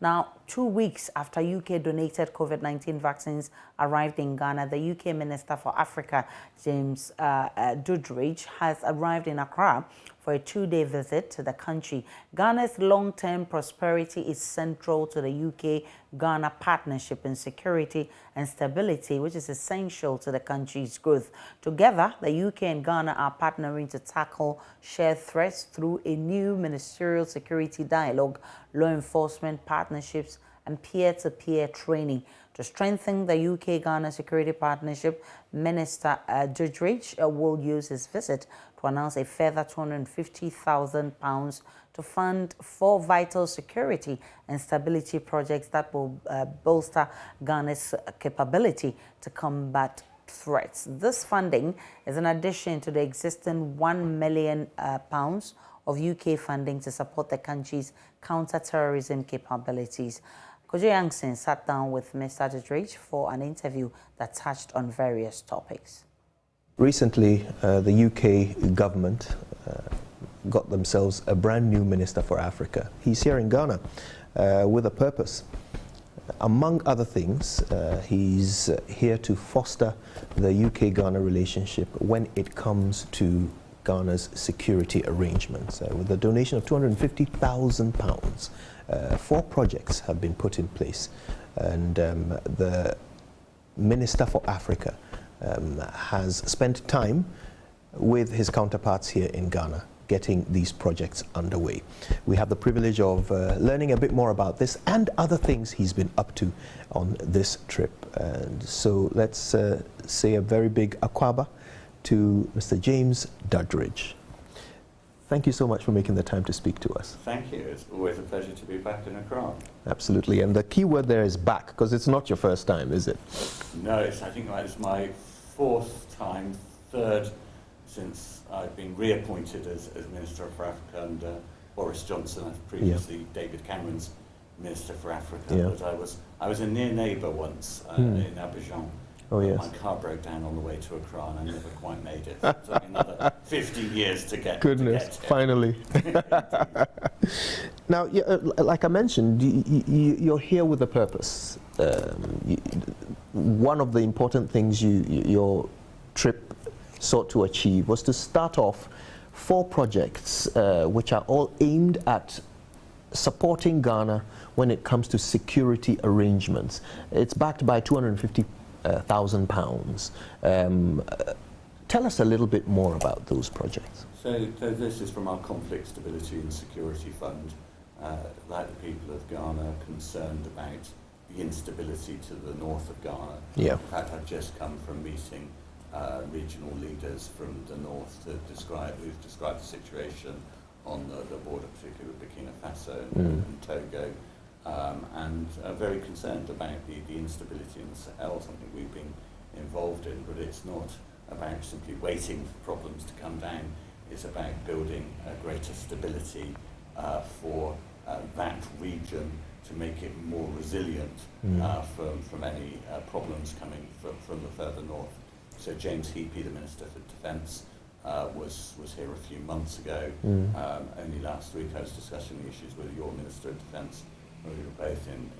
Now, 2 weeks after UK donated COVID-19 vaccines arrived in Ghana, the UK Minister for Africa, James Duddridge, has arrived in Accra for a 2-day visit to the country. Ghana's long-term prosperity is central to the UK-Ghana partnership in security and stability, which is essential to the country's growth. Together, the UK and Ghana are partnering to tackle shared threats through a new ministerial security dialogue, law enforcement partnerships, and peer-to-peer training. To strengthen the UK-Ghana security partnership, Minister Duddridge will use his visit to announce a further £250,000 to fund 4 vital security and stability projects that will bolster Ghana's capability to combat threats. This funding is in addition to the existing £1 million of UK funding to support the country's counter-terrorism capabilities. Kojo Yankson sat down with Mr. Duddridge for an interview that touched on various topics. Recently, the UK government got themselves a brand new Minister for Africa. He's here in Ghana with a purpose. Among other things, he's here to foster the UK-Ghana relationship when it comes to Ghana's security arrangements. With a donation of £250,000, 4 projects have been put in place, and the Minister for Africa has spent time with his counterparts here in Ghana getting these projects underway. We have the privilege of learning a bit more about this and other things he's been up to on this trip. And so let's say a very big akwaba to Mr. James Duddridge. Thank you so much for making the time to speak to us. Thank you. It's always a pleasure to be back in Accra. Absolutely. And the key word there is back, because it's not your first time, is it? No, I think it's my 4th time, 3rd since I've been reappointed as Minister for Africa under Boris Johnson, previously David Cameron's Minister for Africa. Yeah. But I was a near neighbour once in Abidjan. Oh, yes. My car broke down on the way to Accra and I never quite made it. It took me another 50 years to get Goodness, to get finally. Now, like I mentioned, you're here with a purpose. One of the important things your trip sought to achieve was to start off 4 projects which are all aimed at supporting Ghana when it comes to security arrangements. It's backed by £250,000. Tell us a little bit more about those projects. So this is from our Conflict Stability and Security Fund. Like the people of Ghana, concerned about the instability to the north of Ghana. Yeah. In fact, I've just come from meeting regional leaders from the north who've described the situation on the border, particularly with Burkina Faso and Togo, and are very concerned about the instability in the Sahel, something we've been involved in, but it's not about simply waiting for problems to come down. It's about building greater stability for that region to make it more resilient from any problems coming from the further north. So James Heapy, the Minister for Defence, was here a few months ago. Only last week I was discussing the issues with your Minister of Defence. We were both in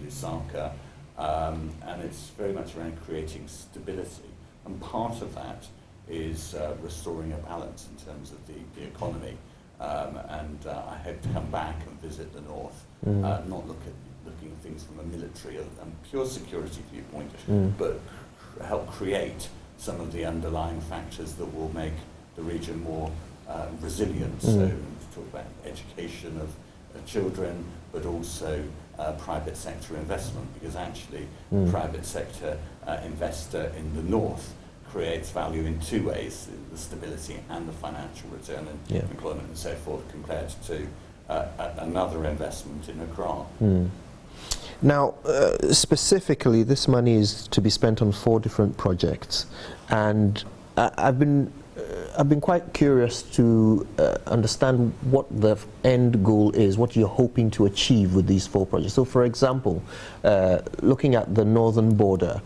Lusaka, and it's very much around creating stability. And part of that is restoring a balance in terms of the economy. And I hope to come back and visit the north, not looking at things from a military and pure security viewpoint, but help create some of the underlying factors that will make the region more resilient. So talk about education of children, but also private sector investment, because actually private sector investor in the north creates value in 2 ways, the stability and the financial return and employment and so forth, compared to another investment in Accra. Now, specifically, this money is to be spent on 4 different projects, and I've been quite curious to understand what the end goal is, what you're hoping to achieve with these 4 projects. So, for example, looking at the northern border,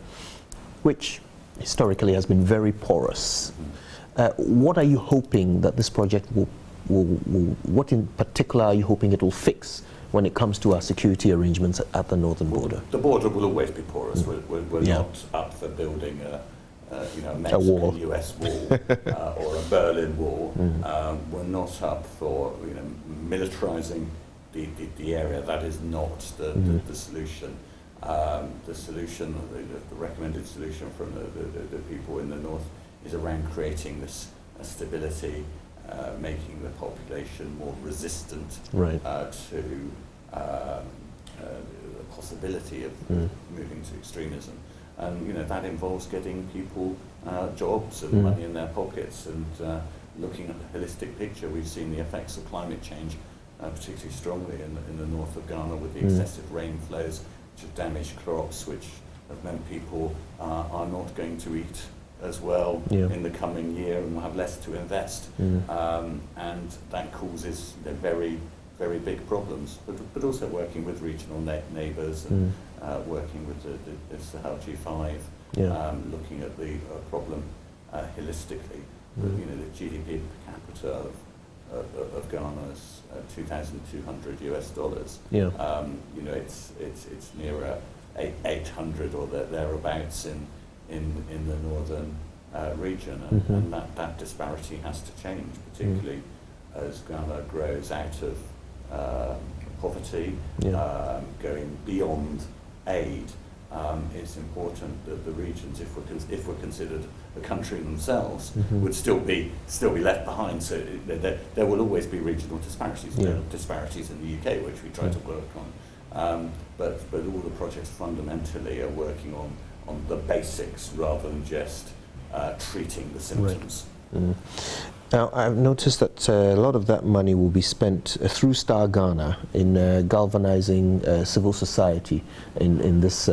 which historically has been very porous, what are you hoping that this project will what in particular are you hoping it will fix when it comes to our security arrangements at the northern border? The border will always be porous. We're Yeah. not up for building a wall. Mexican-US wall or a Berlin wall. We're not up for militarizing the area. That is not the solution. The solution, the recommended solution from the people in the north is around creating this stability, making the population more resistant Right. to the possibility of moving to extremism. And that involves getting people jobs and money in their pockets, and looking at the holistic picture. We've seen the effects of climate change particularly strongly in the north of Ghana, with the excessive rainflows which have damaged crops, which have meant people are not going to eat as well in the coming year and will have less to invest. And that causes very, very big problems. But also working with regional neighbours and working with the Sahel G5, looking at the problem holistically. The GDP per capita of Ghana is $2,200 US. It's nearer 800 or thereabouts in the northern region, and that disparity has to change, particularly as Ghana grows out of poverty, going beyond aid. It's important that the regions, if we're considered a country themselves, would still be left behind. So there will always be regional disparities. There are disparities in the UK, which we try to work on. But all the projects fundamentally are working on the basics rather than just treating the symptoms. Right. Now, I've noticed that a lot of that money will be spent through Star Ghana in galvanizing civil society in this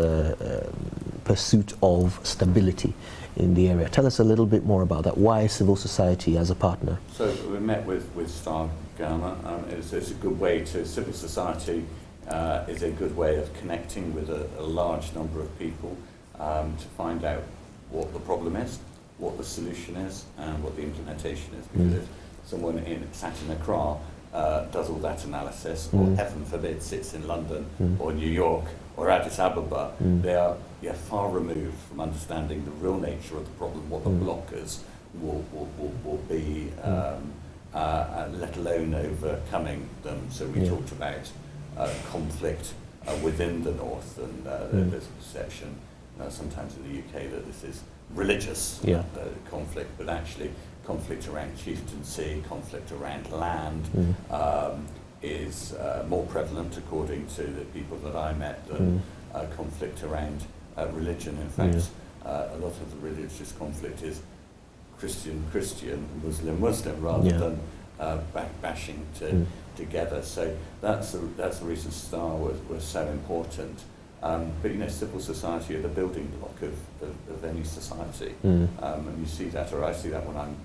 pursuit of stability in the area. Tell us a little bit more about that. Why civil society as a partner? So we met with Star Ghana. It's a good way to, civil society is a good way of connecting with a large number of people to find out what the problem is, what the solution is, and what the implementation is. Because if someone sat in Accra does all that analysis, or heaven forbid sits in London or New York or Addis Ababa, they are far removed from understanding the real nature of the problem, what the blockers will be, let alone overcoming them. So we talked about conflict within the north, and there's a perception sometimes in the UK that this is religious conflict, but actually conflict around chieftaincy, conflict around land is more prevalent, according to the people that I met, than conflict around religion. In fact, a lot of the religious conflict is Christian, Muslim, rather than bashing together. So that's the reason Star was so important. But civil society are the building block of any society, and you see that, or I see that when I'm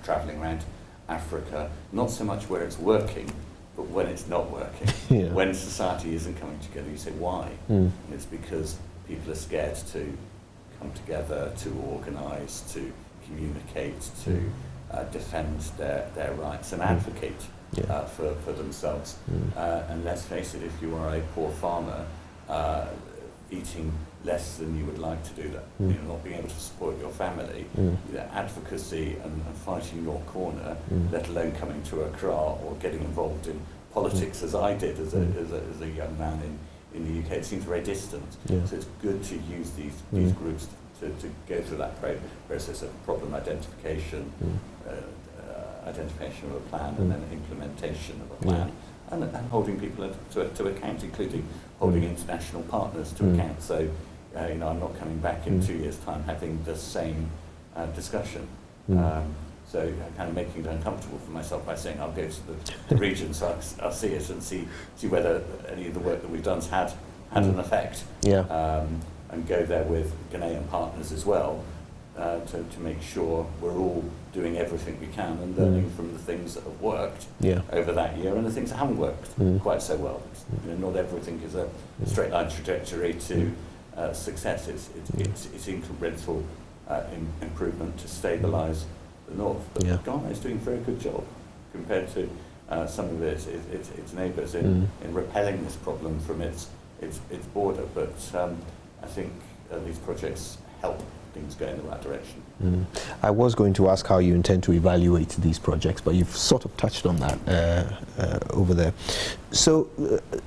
travelling around Africa, not so much where it's working, but when it's not working. When society isn't coming together, you say why? And it's because people are scared to come together, to organise, to communicate, to defend their rights and advocate for themselves. And let's face it, if you are a poor farmer, eating less than you would like to do that, not being able to support your family, advocacy and fighting your corner, let alone coming to Accra or getting involved in politics as I did as a young man in the UK, it seems very distant. So it's good to use these groups to go through that process of problem identification, identification of a plan, and then implementation of a plan. And holding people to account, including holding international partners to account. So, I'm not coming back in 2 years' time having the same discussion. So, kind of making it uncomfortable for myself by saying I'll go to the region, so I'll see it and see whether any of the work that we've done had an effect. And go there with Ghanaian partners as well, to make sure we're all doing everything we can and learning from the things that have worked over that year and the things that haven't worked quite so well. Not everything is a straight line trajectory to success. It's incremental improvement to stabilise the north. But Ghana is doing a very good job compared to some of its neighbours in repelling this problem from its border. But I think these projects help things go in the right direction. I was going to ask how you intend to evaluate these projects, but you've sort of touched on that over there. So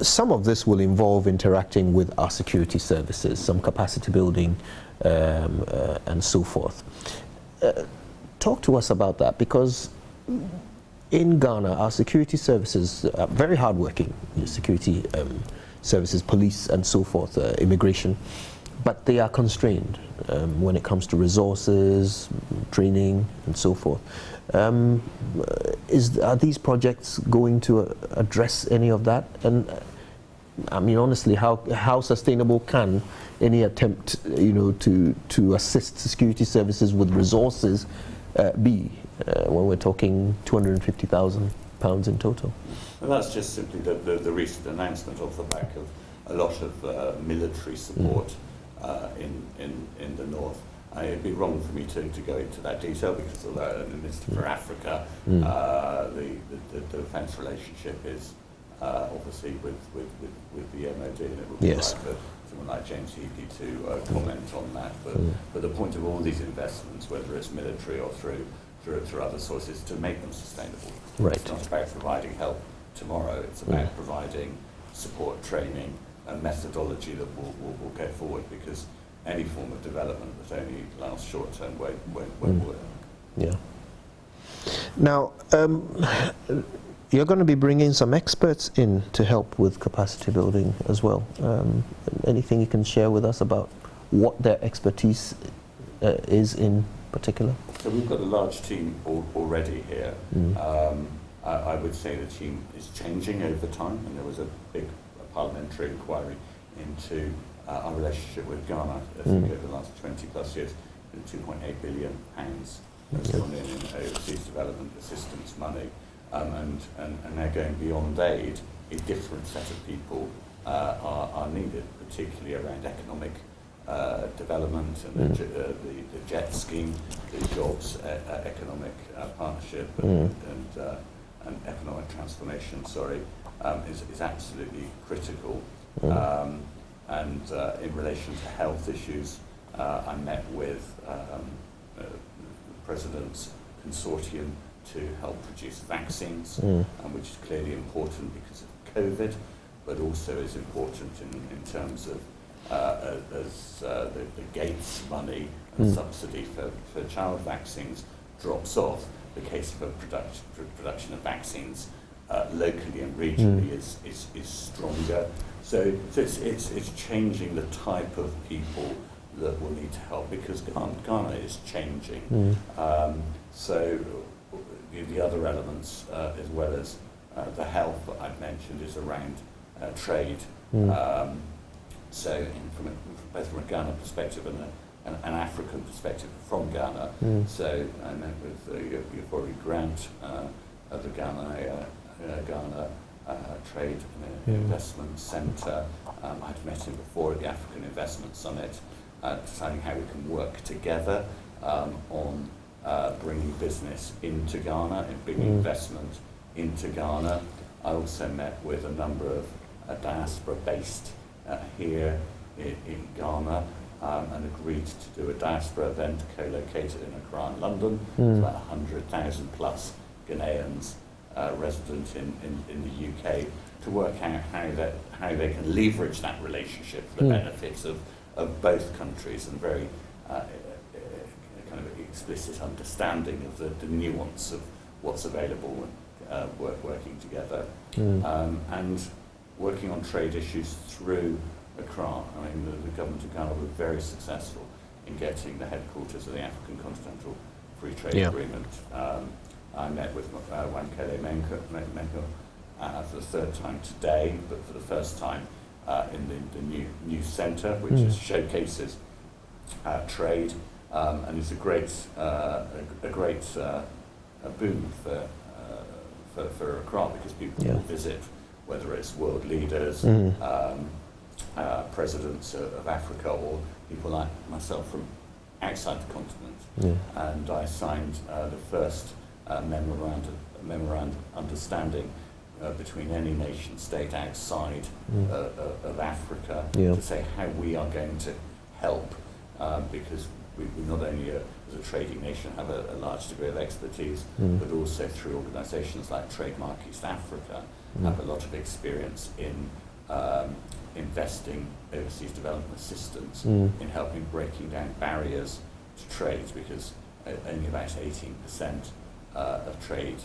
some of this will involve interacting with our security services, some capacity building and so forth. Talk to us about that, because in Ghana, our security services are very hardworking, security services, police and so forth, immigration, but they are constrained when it comes to resources, training and so forth. Are these projects going to address any of that? And I mean, honestly, how sustainable can any attempt, to assist security services with resources be when we're talking £250,000 in total? Well, that's just simply the recent announcement off the back of a lot of military support in the north. It'd be wrong for me to go into that detail, because although the Minister for Africa, the defence relationship is obviously with the MOD, and it would be right for someone like James Healy to comment on that. But the point of all these investments, whether it's military or through other sources, to make them sustainable. Right. It's not about providing help tomorrow, it's about providing support, training and methodology that will go forward, because any form of development that only lasts short term won't work. Yeah. Now, you're going to be bringing some experts in to help with capacity building as well. Anything you can share with us about what their expertise is in particular? So we've got a large team already here. I would say the team is changing over time, and there was a big parliamentary inquiry into our relationship with Ghana. I think over the last 20 plus years, £2.8 billion has gone in overseas development assistance money, and they're going beyond aid. A different set of people are needed, particularly around economic development and the JET scheme, the Jobs Economic Partnership and economic transformation, is absolutely critical. And in relation to health issues, I met with the President's consortium to help produce vaccines, which is clearly important because of COVID, but also is important in terms of the Gates money and subsidy for child vaccines drops off. The case for production of vaccines locally and regionally is stronger. So it's changing the type of people that will need to help, because Ghana is changing. So the other elements, as well as the health that I've mentioned, is around trade. So both from a Ghana perspective and an African perspective from Ghana. So I met with Yabori Grant of the Ghana Trade and Investment Centre. I'd met him before at the African Investment Summit, deciding how we can work together on bringing business into Ghana and bringing investment into Ghana. I also met with a number of diaspora based here in Ghana, and agreed to do a diaspora event co-located in Accra and London. It's about 100,000 plus Ghanaians resident in the UK, to work out how they can leverage that relationship for the benefits of both countries, and very kind of explicit understanding of the nuance of what's available and working together. And working on trade issues through Accra. I mean, the government of Ghana were very successful in getting the headquarters of the African Continental Free Trade Agreement. I met with Wankele Menko for the third time today, but for the first time in the new centre, which showcases trade, and is a great boon for Accra, because people will visit, whether it's world leaders, presidents of Africa, or people like myself from outside the continent. And I signed the first memorandum memorandum understanding between any nation state outside of Africa to say how we are going to help, because we not only as a trading nation have a large degree of expertise, but also through organisations like Trademark East Africa have a lot of experience in investing overseas development assistance in helping breaking down barriers to trade, because only about 18% of trade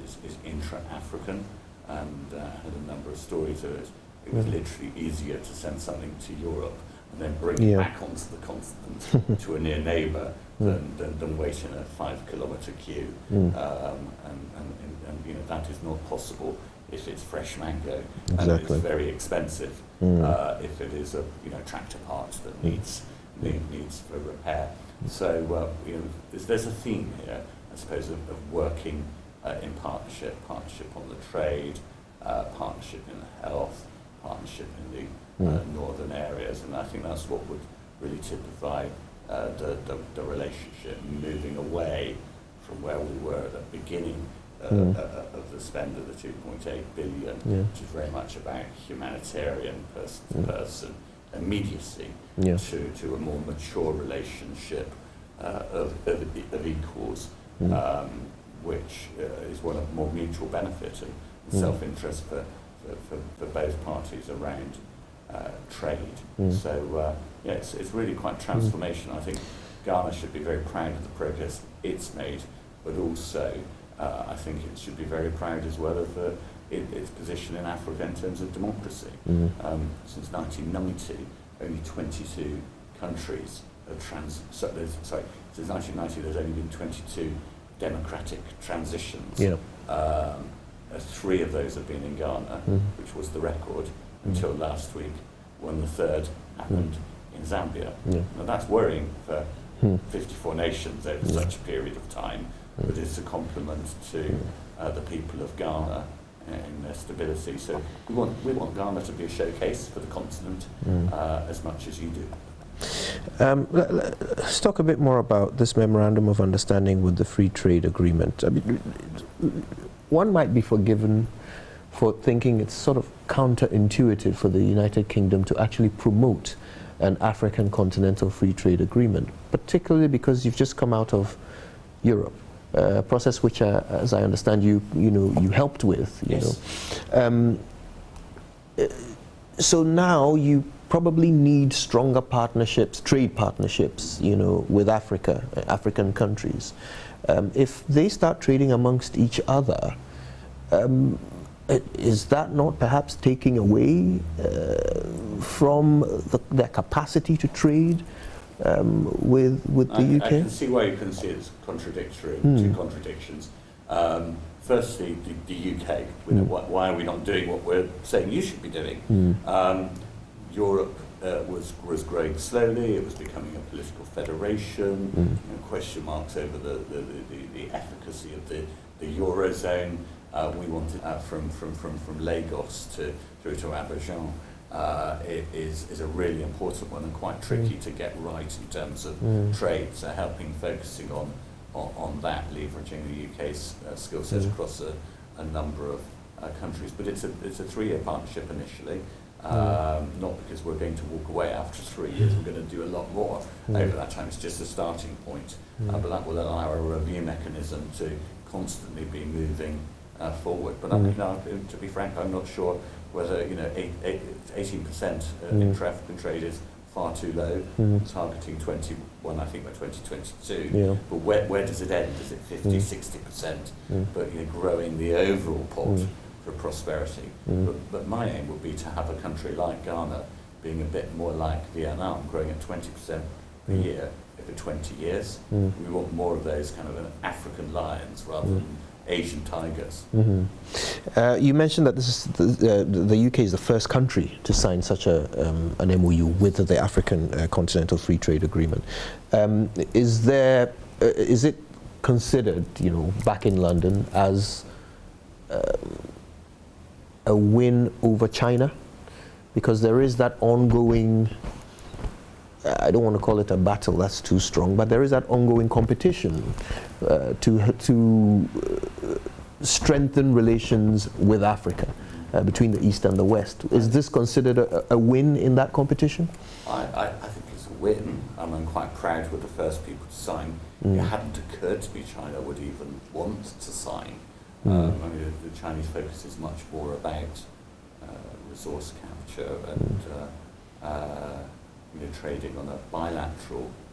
is intra-African, and had a number of stories of it. It was literally easier to send something to Europe and then bring it back onto the continent to a near neighbour than wait in a 5-kilometre queue. And that is not possible if it's fresh mango, and it's very expensive if it is a tractor parts that needs for repair. So there's a theme here, I suppose, of working in partnership on the trade, partnership in the health, partnership in the northern areas, and I think that's what would really typify the relationship, moving away from where we were at the beginning of the spend of the 2.8 billion, which is very much about humanitarian, person-to-person immediacy, to a more mature relationship of equals, which is one of more mutual benefit and self-interest for both parties around trade. So it's really quite transformational. I think Ghana should be very proud of the progress it's made, but also I think it should be very proud as well of its position in Africa in terms of democracy. Since 1990, only 22 countries have since 1990 there's only been 22 democratic transitions. 3 of those have been in Ghana, which was the record until last week, when the third happened in Zambia. Now that's worrying for 54 nations over such a period of time, but it's a compliment to the people of Ghana in their stability. So we want Ghana to be a showcase for the continent as much as you do. Let's talk a bit more about this memorandum of understanding with the free trade agreement. I mean, one might be forgiven for thinking it's sort of counterintuitive for the United Kingdom to actually promote an African continental free trade agreement, particularly because you've just come out of Europe, a process which, as I understand, you helped with. So now you probably need stronger partnerships, trade partnerships, with African countries. If they start trading amongst each other, is that not perhaps taking away from their capacity to trade with the UK? I can see why you can see it's contradictory, two contradictions. Firstly, the UK. Why are we not doing what we're saying you should be doing? Europe was growing slowly. It was becoming a political federation. Question marks over the efficacy of the Eurozone. We wanted from Lagos through to Abidjan. It is a really important one and quite tricky to get right in terms of trade. So focusing on that, leveraging the UK's skill sets across a number of countries. But it's a 3-year partnership initially. Not because we're going to walk away after 3 years. We're going to do a lot more over that time. It's just a starting point. But that will allow a review mechanism to constantly be moving forward. But to be frank, I'm not sure whether 18% intra-African trade is far too low. Targeting 21, I think, by 2022. But where does it end? Is it 50, 60%? But growing the overall pot for prosperity. But my aim would be to have a country like Ghana being a bit more like Vietnam, growing at 20% per year over 20 years. We want more of those kind of African lions rather than Asian tigers. You mentioned that this is the UK is the first country to sign such an MOU with the African Continental Free Trade Agreement. Is it considered, back in London as a win over China? Because there is that ongoing, I don't want to call it a battle, that's too strong, but there is that ongoing competition to strengthen relations with Africa between the East and the West. Is this considered a win in that competition? I think it's a win. I'm quite proud we're the first people to sign. It hadn't occurred to me China would even want to sign. I mean, the Chinese focus is much more about resource capture and trading on a bilateral